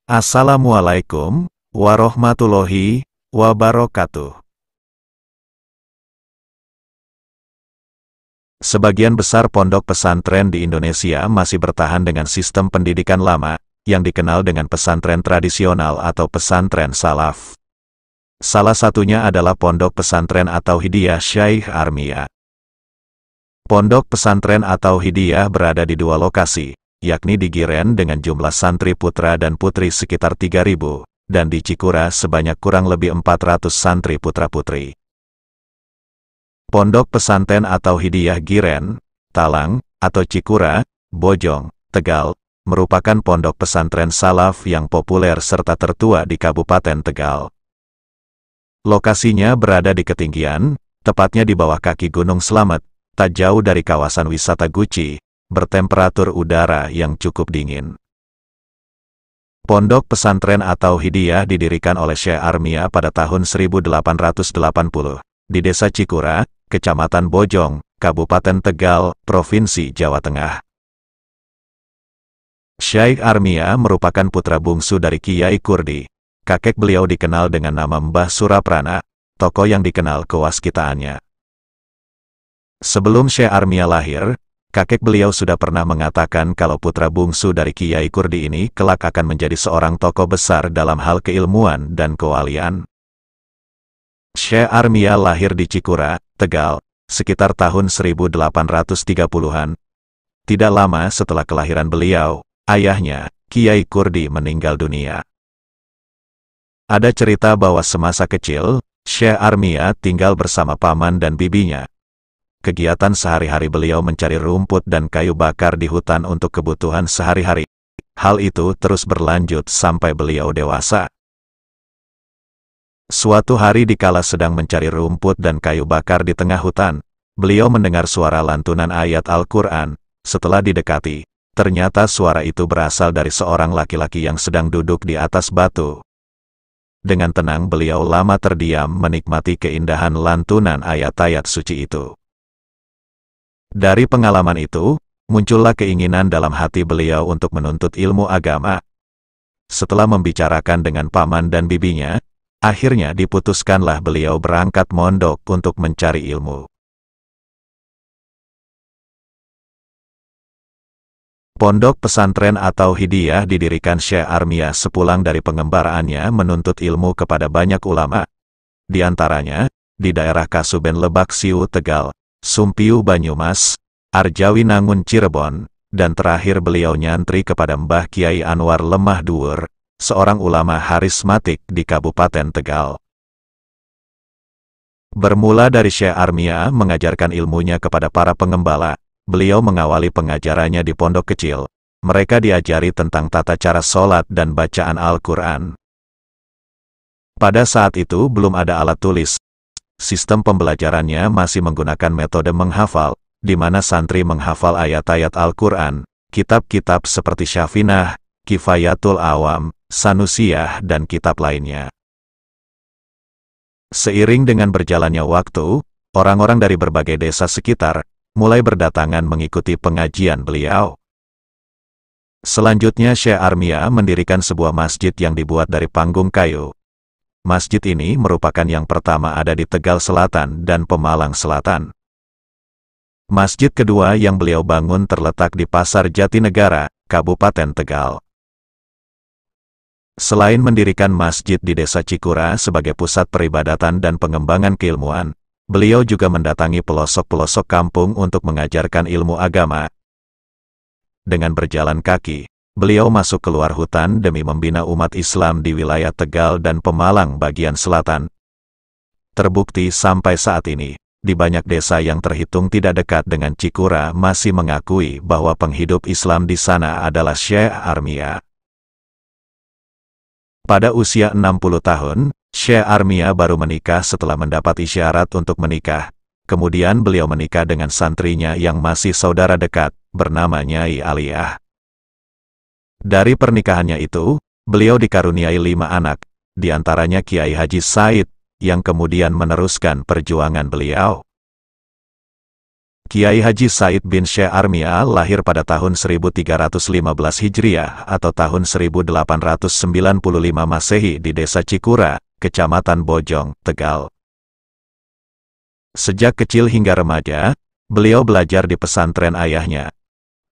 Assalamualaikum warahmatullahi wabarakatuh. Sebagian besar pondok pesantren di Indonesia masih bertahan dengan sistem pendidikan lama, yang dikenal dengan pesantren tradisional atau pesantren salaf. Salah satunya adalah Pondok Pesantren At-Tauhidiyah Syekh Armia. Pondok pesantren At-Tauhidiyah berada di dua lokasi, yakni di Giren dengan jumlah santri putra dan putri sekitar 3.000, dan di Cikura sebanyak kurang lebih 400 santri putra-putri. Pondok Pesantren At-Tauhidiyah Giren, Talang, atau Cikura, Bojong, Tegal, merupakan pondok pesantren salaf yang populer serta tertua di Kabupaten Tegal. Lokasinya berada di ketinggian, tepatnya di bawah kaki Gunung Slamet, tak jauh dari kawasan wisata Guci, bertemperatur udara yang cukup dingin. Pondok Pesantren At-Tauhidiyah didirikan oleh Syekh Armia pada tahun 1880, di Desa Cikura, Kecamatan Bojong, Kabupaten Tegal, Provinsi Jawa Tengah. Syekh Armia merupakan putra bungsu dari Kiai Kurdi. Kakek beliau dikenal dengan nama Mbah Suraprana, tokoh yang dikenal kewaskitaannya. Sebelum Syekh Armia lahir, kakek beliau sudah pernah mengatakan kalau putra bungsu dari Kiai Kurdi ini kelak akan menjadi seorang tokoh besar dalam hal keilmuan dan kewalian. Syekh Armia lahir di Cikura, Tegal, sekitar tahun 1830-an. Tidak lama setelah kelahiran beliau, ayahnya, Kiai Kurdi, meninggal dunia. Ada cerita bahwa semasa kecil, Syekh Armia tinggal bersama paman dan bibinya. Kegiatan sehari-hari beliau mencari rumput dan kayu bakar di hutan untuk kebutuhan sehari-hari. Hal itu terus berlanjut sampai beliau dewasa. Suatu hari dikala sedang mencari rumput dan kayu bakar di tengah hutan, beliau mendengar suara lantunan ayat Al-Quran. Setelah didekati, ternyata suara itu berasal dari seorang laki-laki yang sedang duduk di atas batu. Dengan tenang beliau lama terdiam menikmati keindahan lantunan ayat-ayat suci itu. Dari pengalaman itu, muncullah keinginan dalam hati beliau untuk menuntut ilmu agama. Setelah membicarakan dengan paman dan bibinya, akhirnya diputuskanlah beliau berangkat mondok untuk mencari ilmu. Pondok Pesantren At-Tauhidiyah didirikan Syekh Armia sepulang dari pengembaraannya menuntut ilmu kepada banyak ulama. Di antaranya, di daerah Kasuben Lebak Siu Tegal, Sumpiu Banyumas, Arjawi Nangun Cirebon, dan terakhir beliau nyantri kepada Mbah Kiai Anwar Lemah Duur, seorang ulama harismatik di Kabupaten Tegal. Bermula dari Syekh Armia mengajarkan ilmunya kepada para pengembala, beliau mengawali pengajarannya di pondok kecil. Mereka diajari tentang tata cara sholat dan bacaan Al-Quran. Pada saat itu belum ada alat tulis. Sistem pembelajarannya masih menggunakan metode menghafal, di mana santri menghafal ayat-ayat Al-Quran, kitab-kitab seperti Syafinah, Kifayatul Awam, Sanusiyah, dan kitab lainnya. Seiring dengan berjalannya waktu, orang-orang dari berbagai desa sekitar mulai berdatangan mengikuti pengajian beliau. Selanjutnya Syekh Armia mendirikan sebuah masjid yang dibuat dari panggung kayu. Masjid ini merupakan yang pertama ada di Tegal Selatan dan Pemalang Selatan. Masjid kedua yang beliau bangun terletak di Pasar Jatinegara, Kabupaten Tegal. Selain mendirikan masjid di Desa Cikura sebagai pusat peribadatan dan pengembangan keilmuan, beliau juga mendatangi pelosok-pelosok kampung untuk mengajarkan ilmu agama. Dengan berjalan kaki, beliau masuk keluar hutan demi membina umat Islam di wilayah Tegal dan Pemalang bagian selatan. Terbukti sampai saat ini, di banyak desa yang terhitung tidak dekat dengan Cikura masih mengakui bahwa penghidup Islam di sana adalah Syekh Armia. Pada usia 60 tahun, Syekh Armia baru menikah setelah mendapat isyarat untuk menikah. Kemudian beliau menikah dengan santrinya yang masih saudara dekat, bernama Nyai Aliyah. Dari pernikahannya itu, beliau dikaruniai 5 anak, di antaranya Kiai Haji Said, yang kemudian meneruskan perjuangan beliau. Kiai Haji Said bin Syekh Armia lahir pada tahun 1315 Hijriah atau tahun 1895 Masehi di Desa Cikura, Kecamatan Bojong, Tegal. Sejak kecil hingga remaja, beliau belajar di pesantren ayahnya,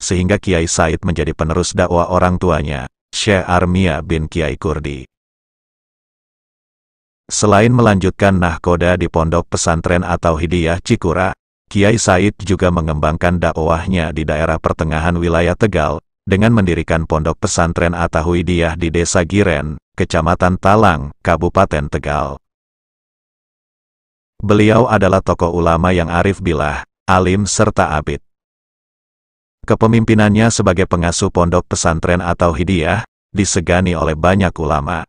sehingga Kiai Said menjadi penerus dakwah orang tuanya, Syekh Armia bin Kiai Kurdi. Selain melanjutkan nahkoda di pondok pesantren atau Hidayah Cikura, Kiai Said juga mengembangkan dakwahnya di daerah pertengahan wilayah Tegal, dengan mendirikan pondok pesantren At-Tauhidiyah di Desa Giren, Kecamatan Talang, Kabupaten Tegal. Beliau adalah tokoh ulama yang arif billah, alim serta abid. Kepemimpinannya sebagai pengasuh pondok pesantren At-Tauhidiyah disegani oleh banyak ulama.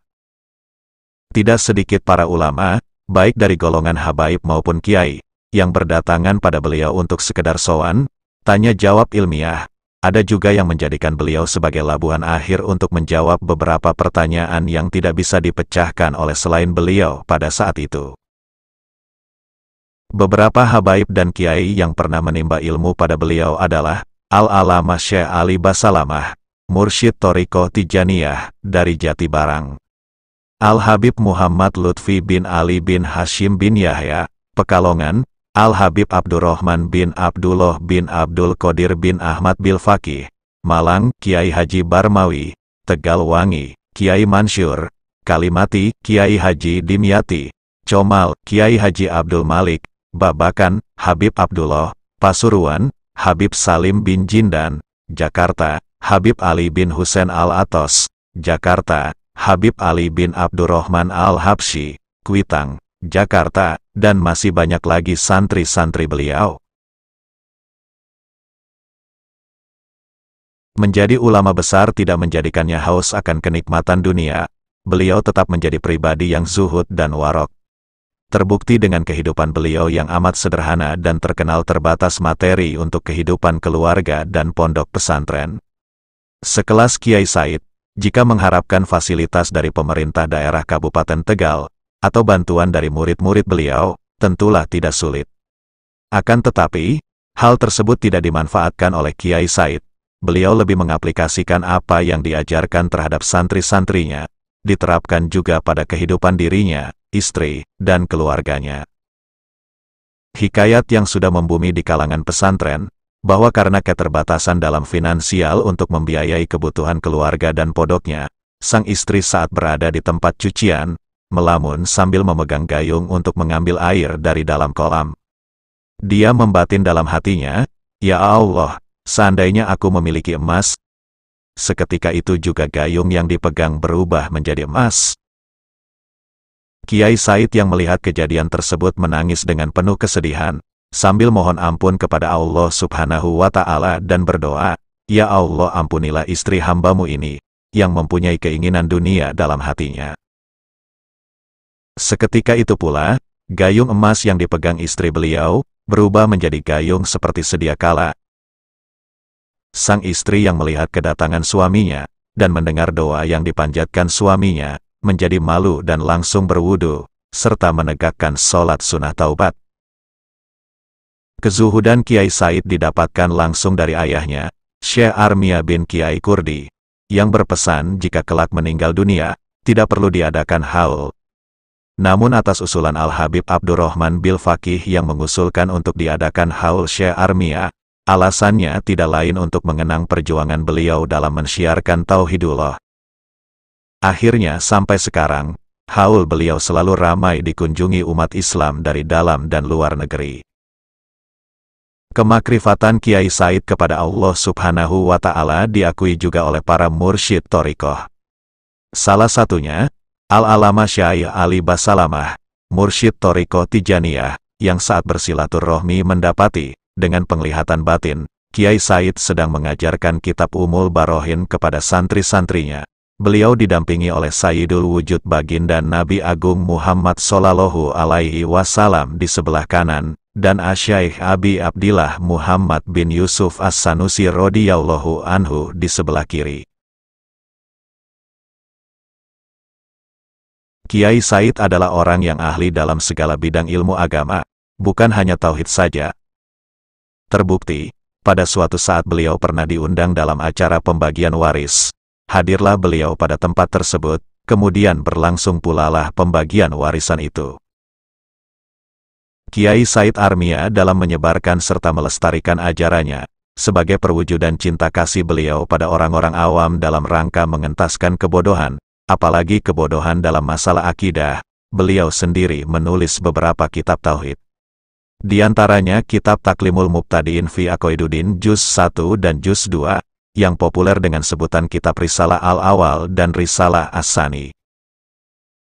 Tidak sedikit para ulama, baik dari golongan habaib maupun kiai, yang berdatangan pada beliau untuk sekedar sowan, tanya jawab ilmiah. Ada juga yang menjadikan beliau sebagai labuhan akhir untuk menjawab beberapa pertanyaan yang tidak bisa dipecahkan oleh selain beliau pada saat itu. Beberapa habaib dan kiai yang pernah menimba ilmu pada beliau adalah Al-Alamah Syekh Ali Basalamah, Mursyid Thariqah Tijaniyah dari Jatibarang. Al-Habib Muhammad Lutfi bin Ali bin Hashim bin Yahya, Pekalongan. Al-Habib Abdurrahman bin Abdullah bin Abdul Qadir bin Ahmad bil Faqih, Malang. Kiai Haji Barmawi, Tegalwangi. Kiai Mansyur, Kalimati. Kiai Haji Dimyati, Comal. Kiai Haji Abdul Malik, Babakan. Habib Abdullah, Pasuruan. Habib Salim bin Jindan, Jakarta. Habib Ali bin Husain Al-Atos, Jakarta. Habib Ali bin Abdurrahman Al-Habsyi, Kuitang, Jakarta, dan masih banyak lagi santri-santri beliau. Menjadi ulama besar tidak menjadikannya haus akan kenikmatan dunia. Beliau tetap menjadi pribadi yang zuhud dan warok. Terbukti dengan kehidupan beliau yang amat sederhana dan terkenal terbatas materi untuk kehidupan keluarga dan pondok pesantren. Sekelas Kiai Said, jika mengharapkan fasilitas dari pemerintah daerah Kabupaten Tegal, atau bantuan dari murid-murid beliau, tentulah tidak sulit. Akan tetapi, hal tersebut tidak dimanfaatkan oleh Kiai Said. Beliau lebih mengaplikasikan apa yang diajarkan terhadap santri-santrinya, diterapkan juga pada kehidupan dirinya, istri, dan keluarganya. Hikayat yang sudah membumi di kalangan pesantren, bahwa karena keterbatasan dalam finansial untuk membiayai kebutuhan keluarga dan pondoknya, sang istri saat berada di tempat cucian, melamun sambil memegang gayung untuk mengambil air dari dalam kolam. Dia membatin dalam hatinya, "Ya Allah, seandainya aku memiliki emas." Seketika itu juga gayung yang dipegang berubah menjadi emas. Kiai Said yang melihat kejadian tersebut menangis dengan penuh kesedihan, sambil mohon ampun kepada Allah Subhanahu wa Ta'ala dan berdoa, "Ya Allah, ampunilah istri hambamu ini, yang mempunyai keinginan dunia dalam hatinya." Seketika itu pula, gayung emas yang dipegang istri beliau, berubah menjadi gayung seperti sedia kala. Sang istri yang melihat kedatangan suaminya, dan mendengar doa yang dipanjatkan suaminya, menjadi malu dan langsung berwudu, serta menegakkan sholat sunnah taubat. Kezuhudan Kiai Said didapatkan langsung dari ayahnya, Syekh Armia bin Kiai Kurdi, yang berpesan jika kelak meninggal dunia, tidak perlu diadakan haul. Namun atas usulan Al-Habib Abdurrahman bil Faqih yang mengusulkan untuk diadakan haul Syekh Armia, alasannya tidak lain untuk mengenang perjuangan beliau dalam mensyiarkan Tauhidullah. Akhirnya sampai sekarang, haul beliau selalu ramai dikunjungi umat Islam dari dalam dan luar negeri. Kemakrifatan Kiai Said kepada Allah Subhanahu wa Ta'ala diakui juga oleh para mursyid thariqah. Salah satunya, Al-Alamah Syekh Ali Basalamah, Mursyid Thariqah Tijaniyah, yang saat bersilaturahmi mendapati, dengan penglihatan batin, Kiai Said sedang mengajarkan kitab Umul Barohin kepada santri-santrinya. Beliau didampingi oleh Sayyidul Wujud Baginda Nabi Agung Muhammad Sallallahu Alaihi Wasallam di sebelah kanan, dan Asy-Syaikh Abi Abdillah Muhammad bin Yusuf As-Sanusi radhiyallahu anhu di sebelah kiri. Kiai Said adalah orang yang ahli dalam segala bidang ilmu agama, bukan hanya tauhid saja. Terbukti, pada suatu saat beliau pernah diundang dalam acara pembagian waris. Hadirlah beliau pada tempat tersebut, kemudian berlangsung pulalah pembagian warisan itu. Kiai Said Armia dalam menyebarkan serta melestarikan ajarannya, sebagai perwujudan cinta kasih beliau pada orang-orang awam dalam rangka mengentaskan kebodohan, apalagi kebodohan dalam masalah akidah, beliau sendiri menulis beberapa kitab tauhid. Di antaranya kitab Taklimul Mubtadi'in fi Aqaiduddin Juz 1 dan Juz 2, yang populer dengan sebutan kitab Risalah Al-Awal dan Risalah As-Sani.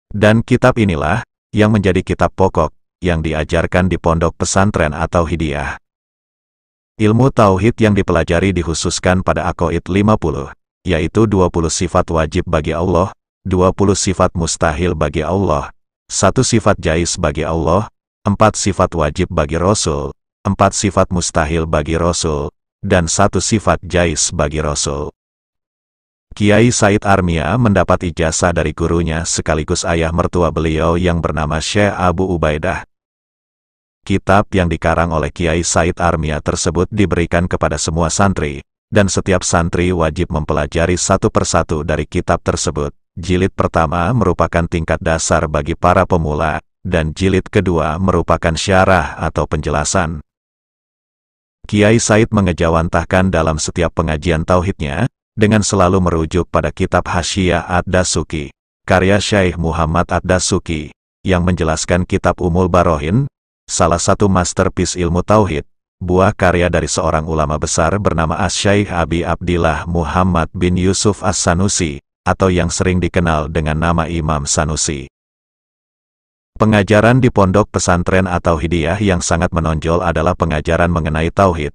Dan kitab inilah, yang menjadi kitab pokok, yang diajarkan di pondok pesantren atau hidiyah. Ilmu tauhid yang dipelajari dikhususkan pada aqaid 50, yaitu 20 sifat wajib bagi Allah, 20 sifat mustahil bagi Allah, 1 sifat jais bagi Allah, 4 sifat wajib bagi Rasul, 4 sifat mustahil bagi Rasul, dan 1 sifat jais bagi Rasul. Kiai Said Armia mendapat ijazah dari gurunya sekaligus ayah mertua beliau yang bernama Syekh Abu Ubaidah. Kitab yang dikarang oleh Kiai Said Armia tersebut diberikan kepada semua santri, dan setiap santri wajib mempelajari satu persatu dari kitab tersebut. Jilid pertama merupakan tingkat dasar bagi para pemula, dan jilid kedua merupakan syarah atau penjelasan. Kiai Said mengejawantahkan dalam setiap pengajian tauhidnya, dengan selalu merujuk pada kitab Hasyiah Ad-Dasuki, karya Syekh Muhammad Ad-Dasuki, yang menjelaskan kitab Umul Barohin, salah satu masterpiece ilmu tauhid, buah karya dari seorang ulama besar bernama Asy-Syaikh Abi Abdillah Muhammad bin Yusuf As-Sanusi, atau yang sering dikenal dengan nama Imam Sanusi. Pengajaran di pondok pesantren atau hidiyah yang sangat menonjol adalah pengajaran mengenai tauhid.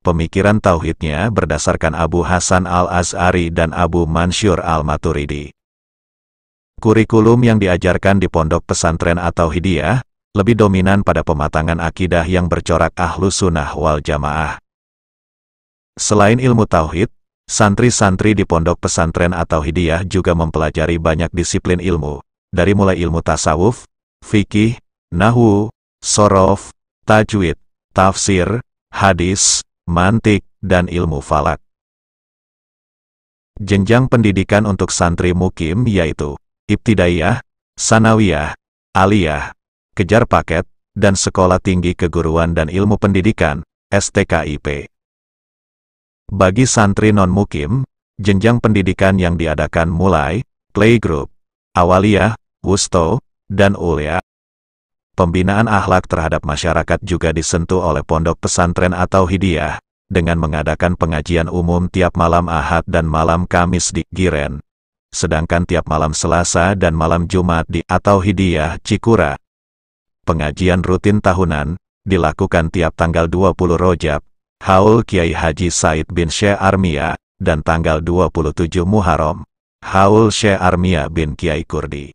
Pemikiran tauhidnya berdasarkan Abu Hasan Al-Az'ari dan Abu Mansyur Al-Maturidi. Kurikulum yang diajarkan di pondok pesantren atau hidiyah lebih dominan pada pematangan akidah yang bercorak Ahlus Sunnah wal Jamaah. Selain ilmu tauhid, santri-santri di pondok pesantren atau hidiyah juga mempelajari banyak disiplin ilmu, dari mulai ilmu tasawuf, fikih, nahwu, shorof, tajwid, tafsir, hadis, mantik, dan ilmu falak. Jenjang pendidikan untuk santri mukim yaitu ibtidaiyah, sanawiyah, aliyah, kejar paket, dan sekolah tinggi keguruan dan ilmu pendidikan, STKIP. Bagi santri non-mukim, jenjang pendidikan yang diadakan mulai playgroup, awaliyah, wusto, dan ulia. Pembinaan akhlak terhadap masyarakat juga disentuh oleh pondok pesantren atau hidiyah, dengan mengadakan pengajian umum tiap malam Ahad dan malam Kamis di Giren, sedangkan tiap malam Selasa dan malam Jumat di atau hidiyah Cikura. Pengajian rutin tahunan, dilakukan tiap tanggal 20 Rojab, Haul Kiai Haji Said bin Syekh Armia, dan tanggal 27 Muharram, Haul Syekh Armia bin Kiai Kurdi.